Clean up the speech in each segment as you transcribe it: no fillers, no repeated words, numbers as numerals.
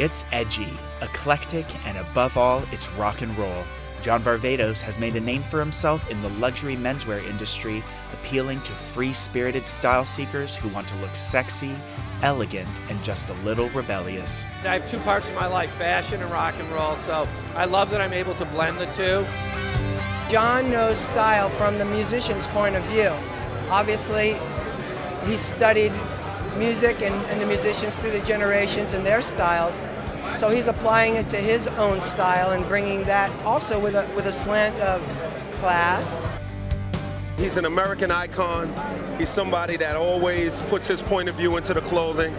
It's edgy, eclectic, and above all, it's rock and roll. John Varvatos has made a name for himself in the luxury menswear industry, appealing to free-spirited style seekers who want to look sexy, elegant, and just a little rebellious. I have two parts of my life, fashion and rock and roll, so I love that I'm able to blend the two. John knows style from the musician's point of view. Obviously, he studied music and the musicians through the generations and their styles. So he's applying it to his own style and bringing that also with a slant of class. He's an American icon. He's somebody that always puts his point of view into the clothing.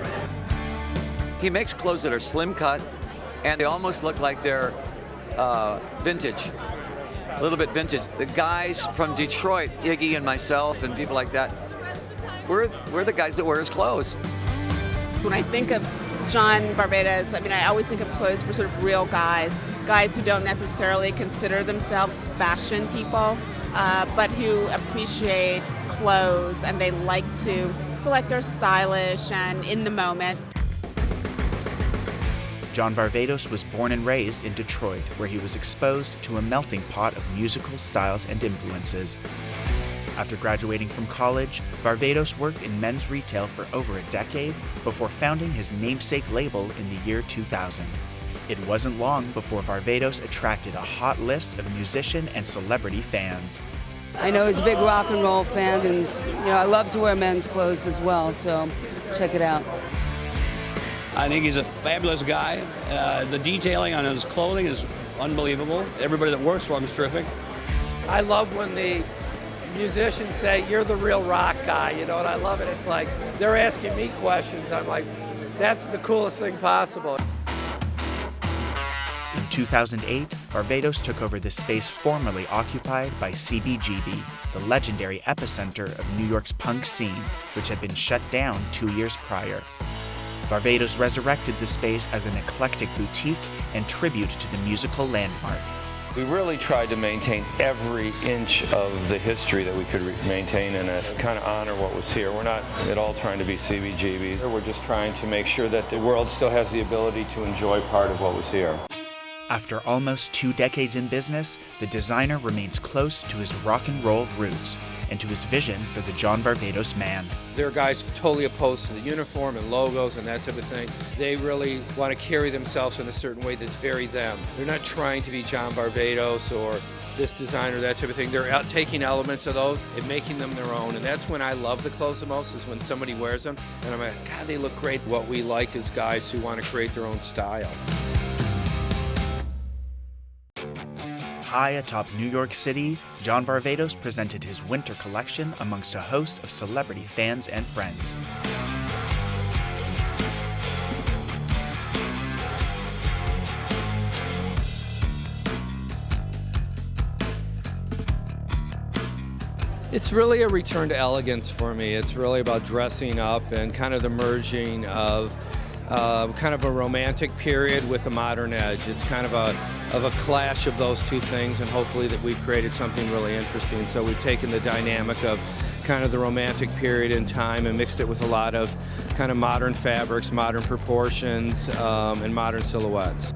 He makes clothes that are slim cut and they almost look like they're vintage, a little bit vintage. The guys from Detroit, Iggy and myself and people like that, we're the guys that wear his clothes. When I think of John Varvatos, I always think of clothes for sort of real guys who don't necessarily consider themselves fashion people, but who appreciate clothes and they like to feel like they're stylish and in the moment. John Varvatos was born and raised in Detroit, where he was exposed to a melting pot of musical styles and influences. After graduating from college, Varvatos worked in men's retail for over a decade before founding his namesake label in the year 2000. It wasn't long before Varvatos attracted a hot list of musician and celebrity fans. I know he's a big rock and roll fan, and I love to wear men's clothes as well, so check it out. I think he's a fabulous guy. The detailing on his clothing is unbelievable. Everybody that works for him is terrific. I love when the musicians say, "You're the real rock guy," and I love it. It's like they're asking me questions. I'm like, that's the coolest thing possible. In 2008, Varvatos took over the space formerly occupied by CBGB, the legendary epicenter of New York's punk scene, which had been shut down 2 years prior. Varvatos resurrected the space as an eclectic boutique and tribute to the musical landmark. We really tried to maintain every inch of the history that we could maintain and kind of honor what was here. We're not at all trying to be CBGBs. We're just trying to make sure that the world still has the ability to enjoy part of what was here. After almost 2 decades in business, the designer remains close to his rock and roll roots and to his vision for the John Varvatos man. There are guys totally opposed to the uniform and logos and that type of thing. They really want to carry themselves in a certain way that's very them. They're not trying to be John Varvatos or this designer, that type of thing. They're taking elements of those and making them their own. And that's when I love the clothes the most, is when somebody wears them and I'm like, God, they look great. What we like is guys who want to create their own style. High atop New York City, John Varvatos presented his winter collection amongst a host of celebrity fans and friends. It's really a return to elegance for me. It's really about dressing up and kind of the merging of kind of a romantic period with a modern edge. It's kind of a clash of those two things, and hopefully that we've created something really interesting. So we've taken the dynamic of kind of the romantic period in time and mixed it with a lot of kind of modern fabrics, modern proportions, and modern silhouettes.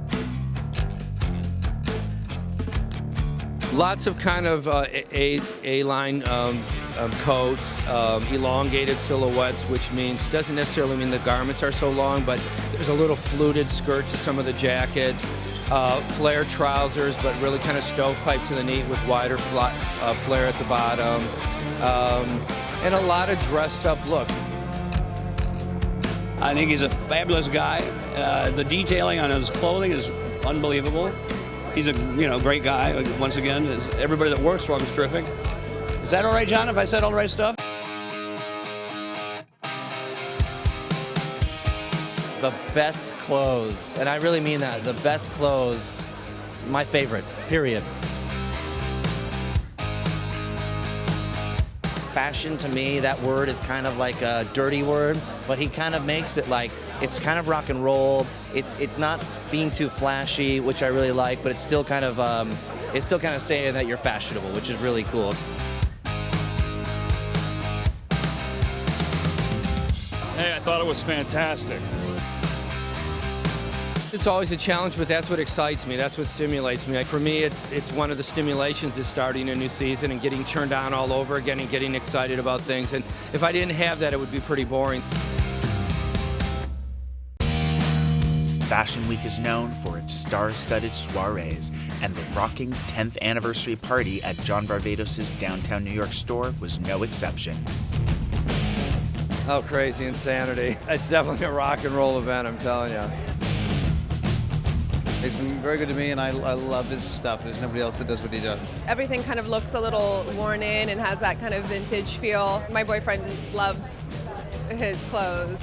Lots of kind of A-line coats, elongated silhouettes, which doesn't necessarily mean the garments are so long, but there's a little fluted skirt to some of the jackets, flare trousers, but really kind of stovepipe to the knee with wider flare at the bottom, and a lot of dressed up looks. I think he's a fabulous guy. The detailing on his clothing is unbelievable. He's a great guy. Once again, everybody that works for him is terrific. Is that all right, John, if I said all the right stuff? The best clothes, and I really mean that, the best clothes, my favorite, period. Fashion, to me, that word is kind of like a dirty word, but he kind of makes it like, it's kind of rock and roll. It's not being too flashy, which I really like, but it's still kind of saying that you're fashionable, which is really cool. Hey, I thought it was fantastic. It's always a challenge, but that's what excites me. That's what stimulates me. For me, it's one of the stimulations is starting a new season and getting turned on all over again and getting excited about things. And if I didn't have that, it would be pretty boring. Fashion Week is known for its star-studded soirees, and the rocking 10th anniversary party at John Varvatos' downtown New York store was no exception. Oh, crazy insanity. It's definitely a rock and roll event, I'm telling you. He's been very good to me, and I love his stuff. There's nobody else that does what he does. Everything kind of looks a little worn in and has that kind of vintage feel. My boyfriend loves his clothes.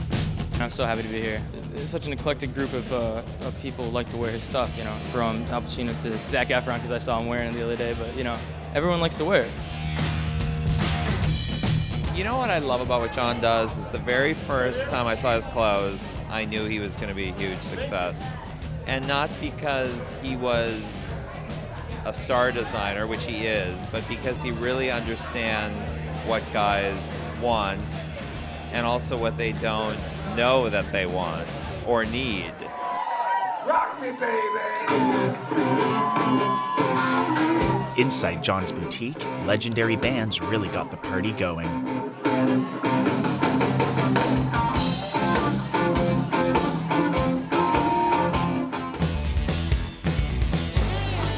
I'm so happy to be here. It's such an eclectic group of people who like to wear his stuff, you know, from Al Pacino to Zac Efron, because I saw him wearing it the other day, but, you know, everyone likes to wear it. You know what I love about what John does is the very first time I saw his clothes, I knew he was going to be a huge success. And not because he was a star designer, which he is, but because he really understands what guys want and also what they don't know that they want or need. Rock me, baby! Inside John's boutique, legendary bands really got the party going.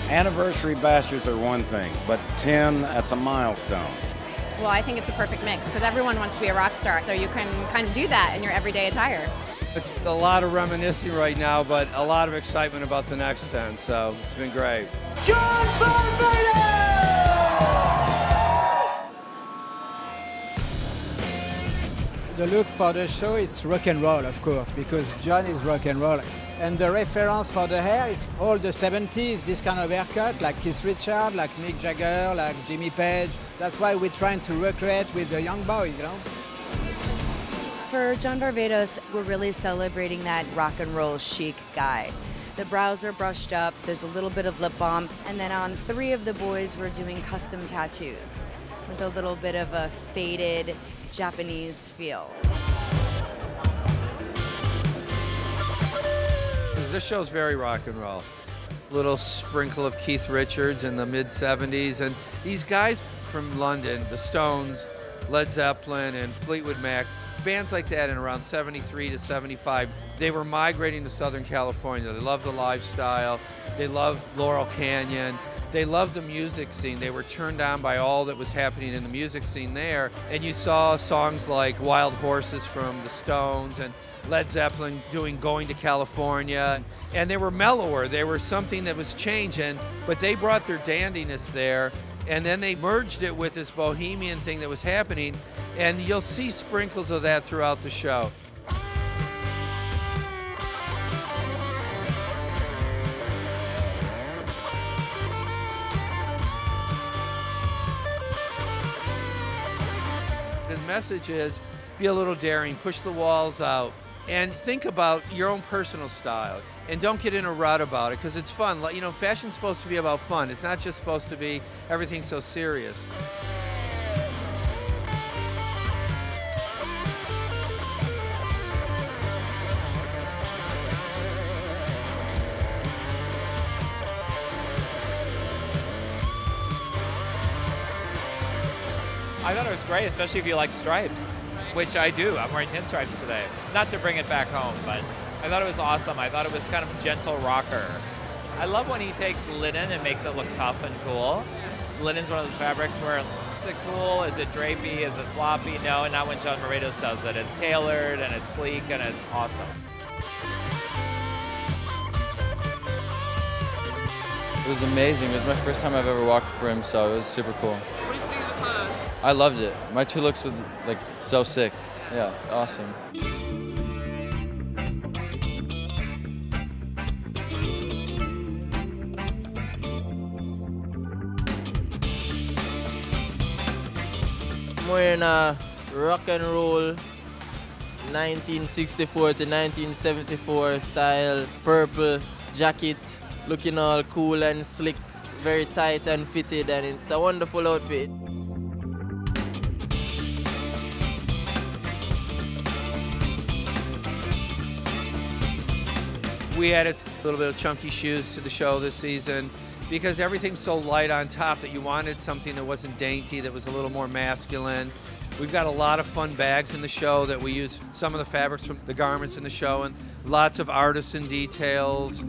Anniversary bashes are one thing, but 10, that's a milestone. Well, I think it's the perfect mix because everyone wants to be a rock star, so you can kind of do that in your everyday attire. It's a lot of reminiscing right now, but a lot of excitement about the next 10, so it's been great. John Varvatos! The look for the show is rock and roll, of course, because John is rock and roll. And the reference for the hair is all the 70s, this kind of haircut, like Keith Richards, like Mick Jagger, like Jimmy Page. That's why we're trying to recreate with the young boys, you know? For John Varvatos, we're really celebrating that rock and roll chic guy. The brows are brushed up, there's a little bit of lip balm, and then on 3 of the boys, we're doing custom tattoos with a little bit of a faded Japanese feel. This show's very rock and roll. Little sprinkle of Keith Richards in the mid-70s, and these guys from London, the Stones, Led Zeppelin, and Fleetwood Mac, bands like that in around 73 to 75, they were migrating to Southern California. They loved the lifestyle, they loved Laurel Canyon, they loved the music scene. They were turned on by all that was happening in the music scene there, and you saw songs like Wild Horses from the Stones and Led Zeppelin doing Going to California, and they were mellower. They were something that was changing, but they brought their dandiness there, and then they merged it with this bohemian thing that was happening, and you'll see sprinkles of that throughout the show. The message is, be a little daring, push the walls out, and think about your own personal style. And don't get in a rut about it, because it's fun. You know, fashion's supposed to be about fun. It's not just supposed to be everything so serious. I thought it was great, especially if you like stripes, which I do. I'm wearing pinstripes today. Not to bring it back home, but I thought it was awesome. I thought it was kind of gentle rocker. I love when he takes linen and makes it look tough and cool. Linen's one of those fabrics where, is it cool? Is it drapey? Is it floppy? No, not when John Varvatos does it. It's tailored and it's sleek and it's awesome. It was amazing. It was my first time I've ever walked for him, so it was super cool. What do you think of the clothes? I loved it. My 2 looks were like so sick. Yeah, awesome. I'm wearing a rock and roll 1964 to 1974 style purple jacket, looking all cool and slick, very tight and fitted, and it's a wonderful outfit. We added a little bit of chunky shoes to the show this season because everything's so light on top that you wanted something that wasn't dainty, that was a little more masculine. We've got a lot of fun bags in the show that we use some of the fabrics from the garments in the show, and lots of artisan details.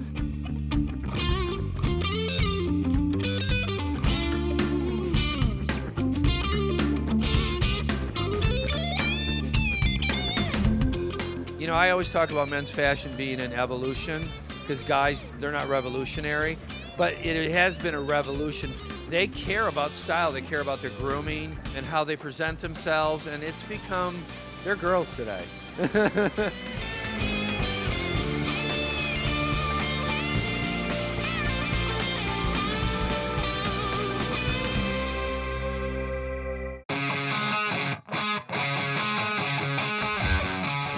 You know, I always talk about men's fashion being an evolution because guys, they're not revolutionary, but it has been a revolution. They care about style, they care about their grooming and how they present themselves, and it's become, they're girls today.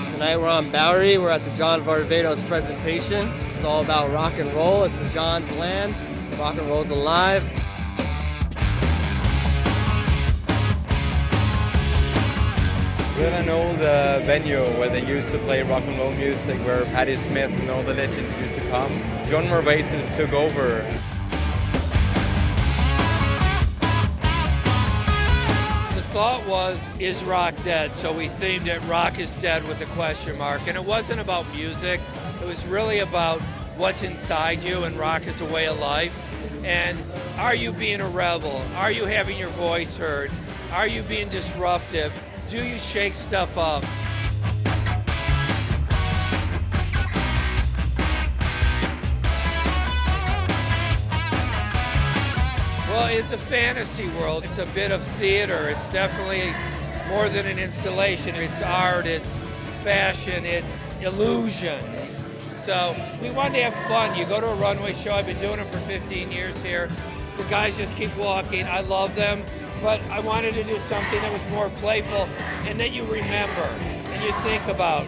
Tonight we're on Bowery. We're at the John Varvatos presentation. It's all about rock and roll. This is John's land. Rock and roll's alive. We're at an old venue where they used to play rock and roll music, where Patti Smith and all the legends used to come. John Varvatos took over. The thought was, is rock dead? So we themed it Rock is Dead with a question mark. And it wasn't about music. It was really about what's inside you, and rock is a way of life. And are you being a rebel? Are you having your voice heard? Are you being disruptive? Do you shake stuff up? Well, it's a fantasy world. It's a bit of theater. It's definitely more than an installation. It's art, it's fashion, it's illusions. So we wanted to have fun. You go to a runway show. I've been doing them for 15 years here. The guys just keep walking. I love them. But I wanted to do something that was more playful and that you remember and you think about.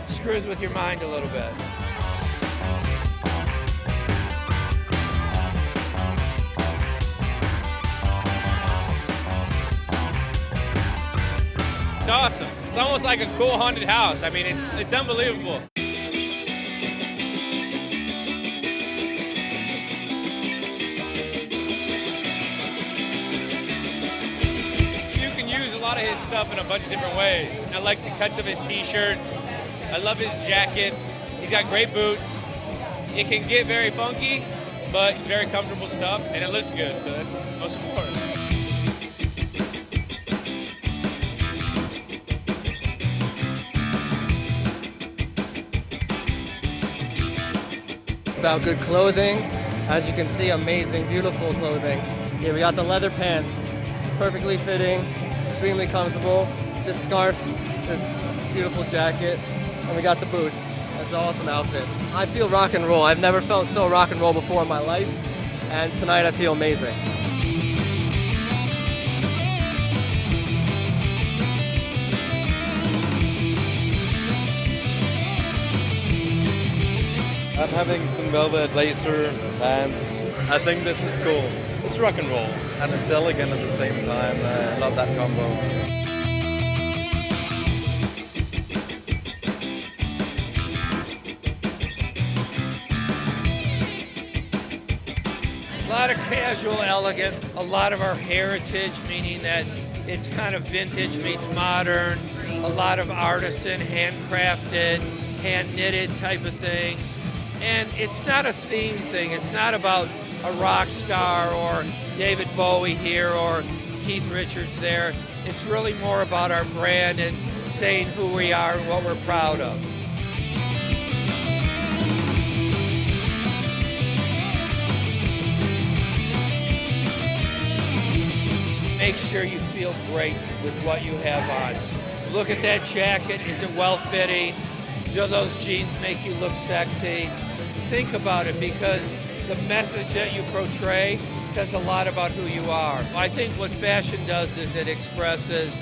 Screws with your mind a little bit. It's awesome. It's almost like a cool haunted house. I mean, it's unbelievable. You can use a lot of his stuff in a bunch of different ways. I like the cuts of his t-shirts. I love his jackets. He's got great boots. It can get very funky, but it's very comfortable stuff, and it looks good, so that's most important. About good clothing. As you can see, amazing, beautiful clothing. Here we got the leather pants, perfectly fitting, extremely comfortable. This scarf, this beautiful jacket, and we got the boots. That's an awesome outfit. I feel rock and roll. I've never felt so rock and roll before in my life, and tonight I feel amazing. I'm having some velvet blazer pants. I think this is cool. It's rock and roll, and it's elegant at the same time. I love that combo. A lot of casual elegance, a lot of our heritage, meaning that it's kind of vintage meets modern, a lot of artisan, handcrafted, hand-knitted type of things. And it's not a theme thing. It's not about a rock star or David Bowie here or Keith Richards there. It's really more about our brand and saying who we are and what we're proud of. Make sure you feel great with what you have on. Look at that jacket. Is it well-fitting? Do those jeans make you look sexy? Think about it, because the message that you portray says a lot about who you are. I think what fashion does is it expresses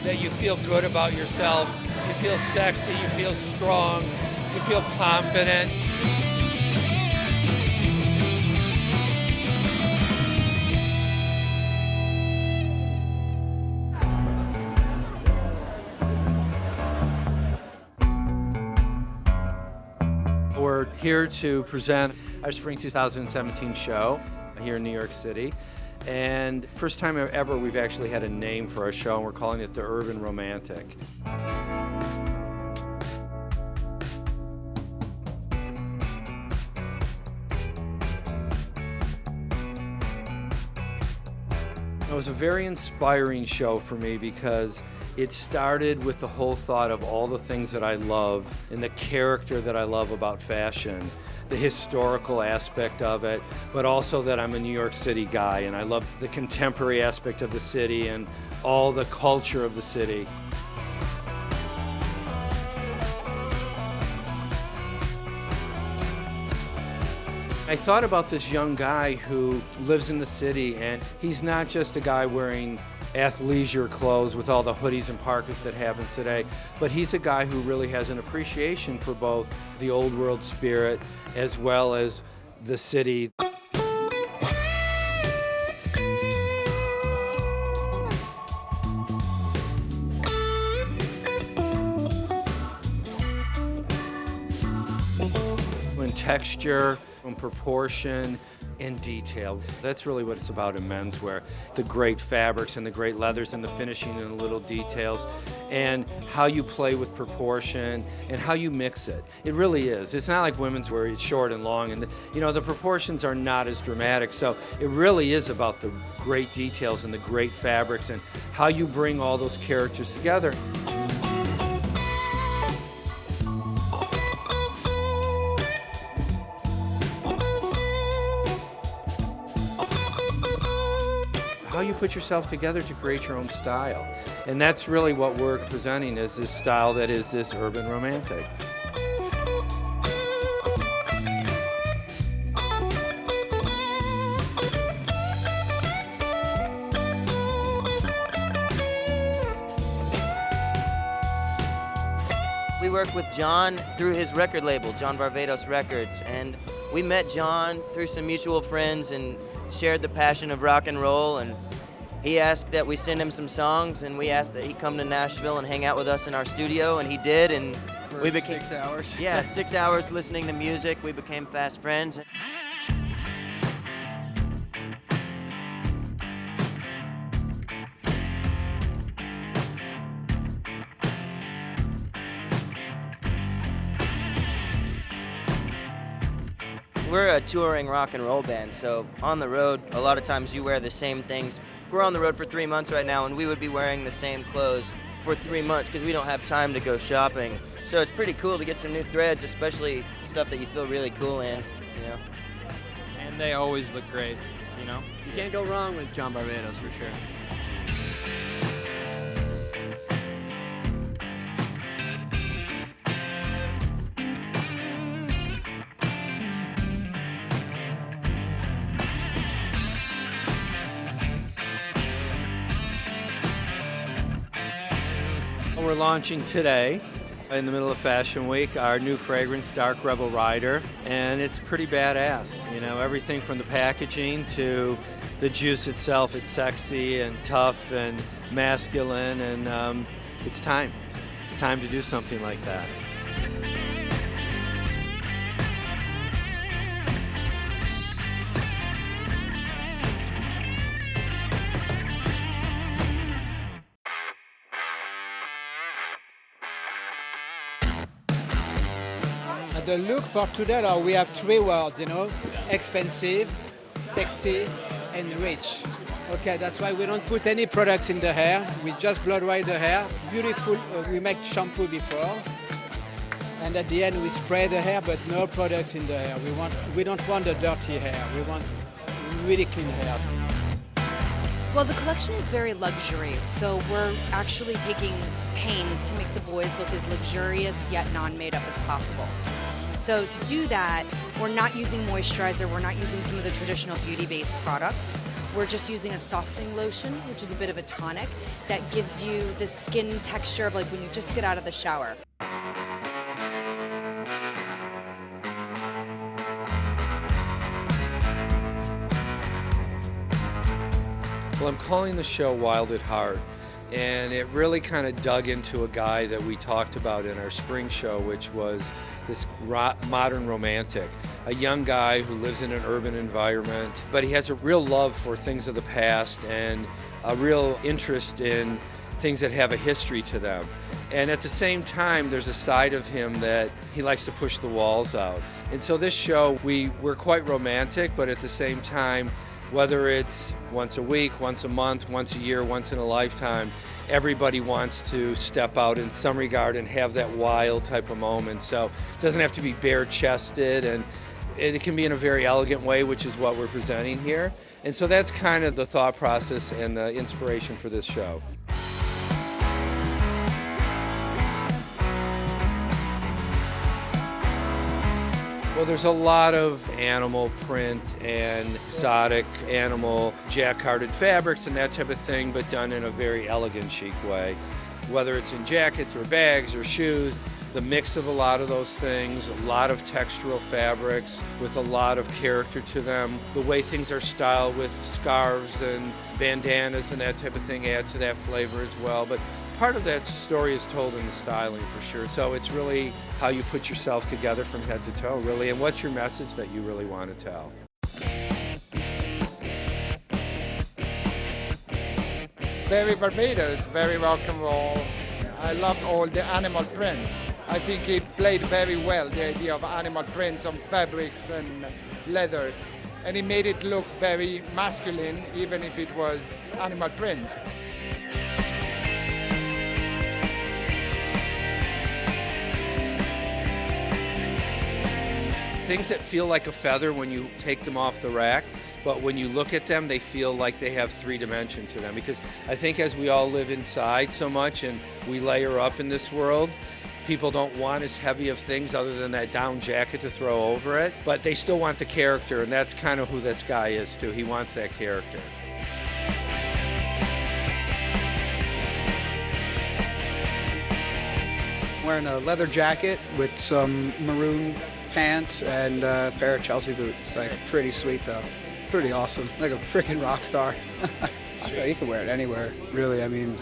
that you feel good about yourself, you feel sexy, you feel strong, you feel confident. We're here to present our Spring 2017 show here in New York City. And first time ever we've actually had a name for our show, and we're calling it the Urban Romantic. It was a very inspiring show for me because it started with the whole thought of all the things that I love and the character that I love about fashion, the historical aspect of it, but also that I'm a New York City guy and I love the contemporary aspect of the city and all the culture of the city. I thought about this young guy who lives in the city, and he's not just a guy wearing athleisure clothes with all the hoodies and parkas that happens today, but he's a guy who really has an appreciation for both the old world spirit as well as the city. When texture, and proportion, and detail. That's really what it's about in menswear. The great fabrics and the great leathers and the finishing and the little details and how you play with proportion and how you mix it. It really is. It's not like women's wear, it's short and long, and the proportions are not as dramatic. So it really is about the great details and the great fabrics and how you bring all those characters together. How you put yourself together to create your own style. And that's really what we're presenting, is this style that is this urban romantic. We work with John through his record label, John Varvatos Records, and we met John through some mutual friends and shared the passion of rock and roll, and he asked that we send him some songs, and we asked that he come to Nashville and hang out with us in our studio, and he did, and we became 6 hours. Yeah, 6 hours listening to music. We became fast friends. We're a touring rock and roll band, so on the road, a lot of times you wear the same things. We're on the road for 3 months right now, and we would be wearing the same clothes for 3 months because we don't have time to go shopping. So it's pretty cool to get some new threads, especially stuff that you feel really cool in, you know. And they always look great, you know? You can't go wrong with John Varvatos for sure. We're launching today, in the middle of Fashion Week, our new fragrance, Dark Rebel Rider, and it's pretty badass. You know, everything from the packaging to the juice itself. It's sexy and tough and masculine, and it's time. It's time to do something like that. The look for today, we have 3 words, expensive, sexy, and rich. Okay, that's why we don't put any products in the hair. We just blow dry the hair. Beautiful, we make shampoo before. And at the end we spray the hair, but no products in the hair. We don't want the dirty hair. We want really clean hair. Well, the collection is very luxury, so we're actually taking pains to make the boys look as luxurious yet non-made up as possible. So to do that, we're not using moisturizer, we're not using some of the traditional beauty-based products. We're just using a softening lotion, which is a bit of a tonic, that gives you the skin texture of like when you just get out of the shower. Well, I'm calling the show Wild at Heart, And it really kind of dug into a guy that we talked about in our spring show, which was this modern romantic, a young guy who lives in an urban environment, but he has a real love for things of the past and a real interest in things that have a history to them. And at the same time, there's a side of him that he likes to push the walls out. And so this show, we're quite romantic, but at the same time, whether it's once a week, once a month, once a year, once in a lifetime, everybody wants to step out in some regard and have that wild type of moment. So it doesn't have to be bare-chested, and it can be in a very elegant way, which is what we're presenting here. And so that's kind of the thought process and the inspiration for this show. Well, there's a lot of animal print and exotic animal jacquarded fabrics and that type of thing, but done in a very elegant, chic way. Whether it's in jackets or bags or shoes, the mix of a lot of those things, a lot of textural fabrics with a lot of character to them. The way things are styled with scarves and bandanas and that type of thing add to that flavor as well. But part of that story is told in the styling for sure. So it's really how you put yourself together from head to toe, really, and what's your message that you really want to tell. Very Varvatos, very rock and roll. I love all the animal print. I think he played very well the idea of animal prints on fabrics and leathers. And he made it look very masculine, even if it was animal print. Things that feel like a feather when you take them off the rack, but when you look at them, they feel like they have 3 dimension to them. Because I think as we all live inside so much and we layer up in this world, people don't want as heavy of things other than that down jacket to throw over it, but they still want the character, and that's kind of who this guy is too. He wants that character. Wearing a leather jacket with some maroon pants and a pair of Chelsea boots. Like, pretty sweet though. Pretty awesome. Like a freaking rock star. Yeah, you can wear it anywhere, really. I mean,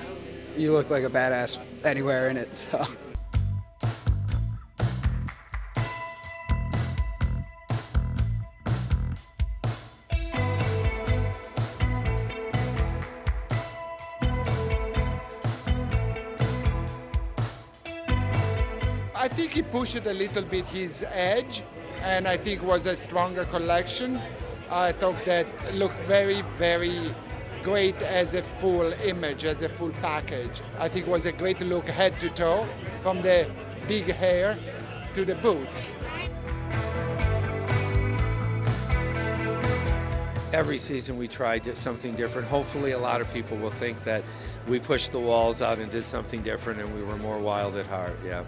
you look like a badass anywhere in it, so. I think he pushed a little bit his edge, and I think was a stronger collection. I thought that looked very, very great as a full image, as a full package. I think it was a great look head to toe, from the big hair to the boots. Every season we tried something different. Hopefully a lot of people will think that we pushed the walls out and did something different and we were more wild at heart, yeah.